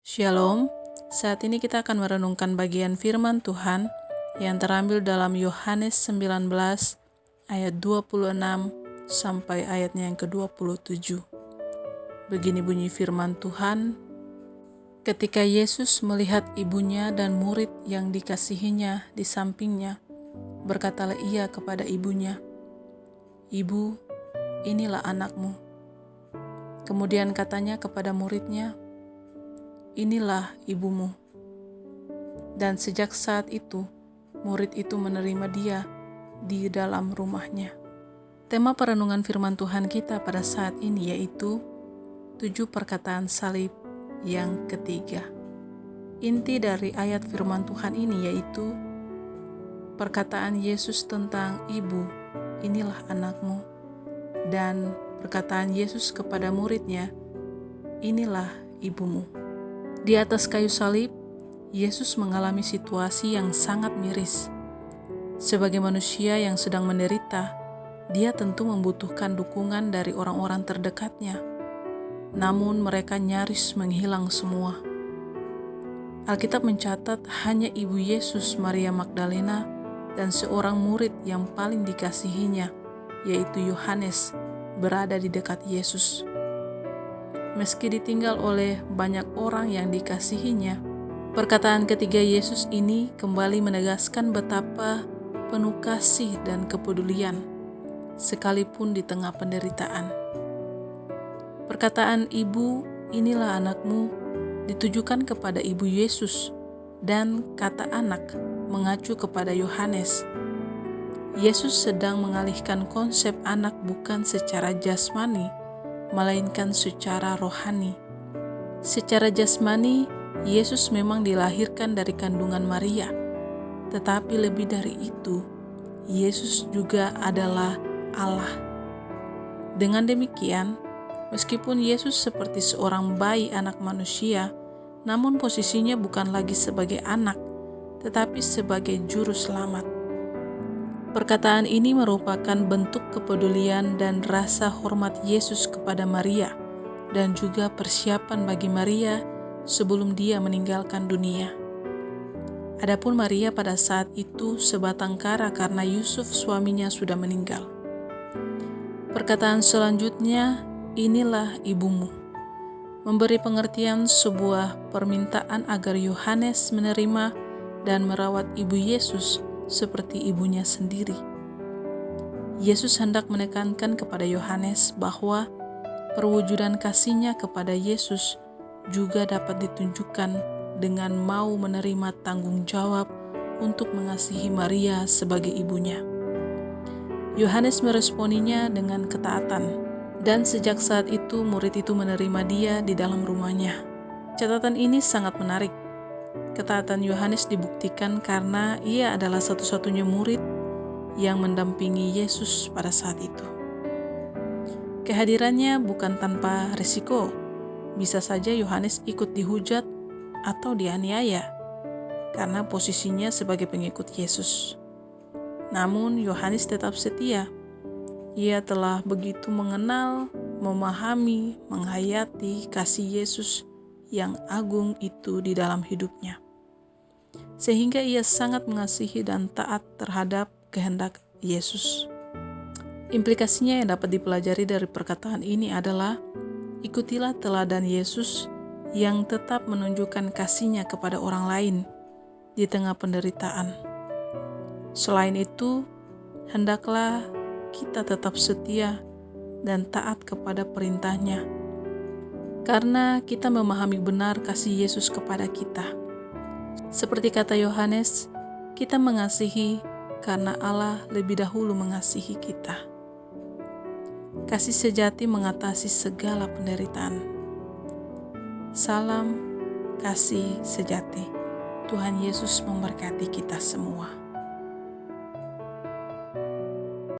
Shalom, saat ini kita akan merenungkan bagian firman Tuhan yang terambil dalam Yohanes 19 ayat 26 sampai ayatnya yang ke-27. Begini bunyi firman Tuhan, ketika Yesus melihat ibunya dan murid yang dikasihinya di sampingnya, berkatalah ia kepada ibunya, "Ibu, inilah anakmu." Kemudian katanya kepada muridnya, "Inilah ibumu." Dan sejak saat itu, murid itu menerima dia di dalam rumahnya. Tema perenungan firman Tuhan kita pada saat ini yaitu 7 perkataan salib yang ketiga. Inti dari ayat firman Tuhan ini yaitu perkataan Yesus tentang ibu, inilah anakmu, dan perkataan Yesus kepada muridnya, inilah ibumu. Di atas kayu salib, Yesus mengalami situasi yang sangat miris. Sebagai manusia yang sedang menderita, dia tentu membutuhkan dukungan dari orang-orang terdekatnya. Namun mereka nyaris menghilang semua. Alkitab mencatat hanya ibu Yesus, Maria Magdalena, dan seorang murid yang paling dikasihinya, yaitu Yohanes, berada di dekat Yesus. Meski ditinggal oleh banyak orang yang dikasihinya, perkataan ketiga Yesus ini kembali menegaskan betapa penuh kasih dan kepedulian, sekalipun di tengah penderitaan. Perkataan ibu, inilah anakmu, ditujukan kepada ibu Yesus, dan kata anak mengacu kepada Yohanes. Yesus sedang mengalihkan konsep anak bukan secara jasmani, melainkan secara rohani. Secara jasmani, Yesus memang dilahirkan dari kandungan Maria, tetapi lebih dari itu, Yesus juga adalah Allah. Dengan demikian, meskipun Yesus seperti seorang bayi anak manusia, namun posisinya bukan lagi sebagai anak, tetapi sebagai juru selamat. Perkataan ini merupakan bentuk kepedulian dan rasa hormat Yesus kepada Maria, dan juga persiapan bagi Maria sebelum dia meninggalkan dunia. Adapun Maria pada saat itu sebatang kara karena Yusuf suaminya sudah meninggal. Perkataan selanjutnya, inilah ibumu, memberi pengertian sebuah permintaan agar Yohanes menerima dan merawat ibu Yesus seperti ibunya sendiri. Yesus hendak menekankan kepada Yohanes bahwa perwujudan kasihnya kepada Yesus juga dapat ditunjukkan dengan mau menerima tanggung jawab untuk mengasihi Maria sebagai ibunya. Yohanes meresponinya dengan ketaatan, dan sejak saat itu murid itu menerima dia di dalam rumahnya. Catatan ini sangat menarik. Ketaatan Yohanes dibuktikan karena ia adalah satu-satunya murid yang mendampingi Yesus pada saat itu. Kehadirannya bukan tanpa risiko. Bisa saja Yohanes ikut dihujat atau dianiaya karena posisinya sebagai pengikut Yesus. Namun Yohanes tetap setia. Ia telah begitu mengenal, memahami, menghayati kasih Yesus yang agung itu di dalam hidupnya, sehingga ia sangat mengasihi dan taat terhadap kehendak Yesus. Implikasinya yang dapat dipelajari dari perkataan ini adalah, ikutilah teladan Yesus yang tetap menunjukkan kasihnya kepada orang lain di tengah penderitaan. Selain itu, hendaklah kita tetap setia dan taat kepada perintahnya, karena kita memahami benar kasih Yesus kepada kita. Seperti kata Yohanes, kita mengasihi karena Allah lebih dahulu mengasihi kita. Kasih sejati mengatasi segala penderitaan. Salam kasih sejati. Tuhan Yesus memberkati kita semua.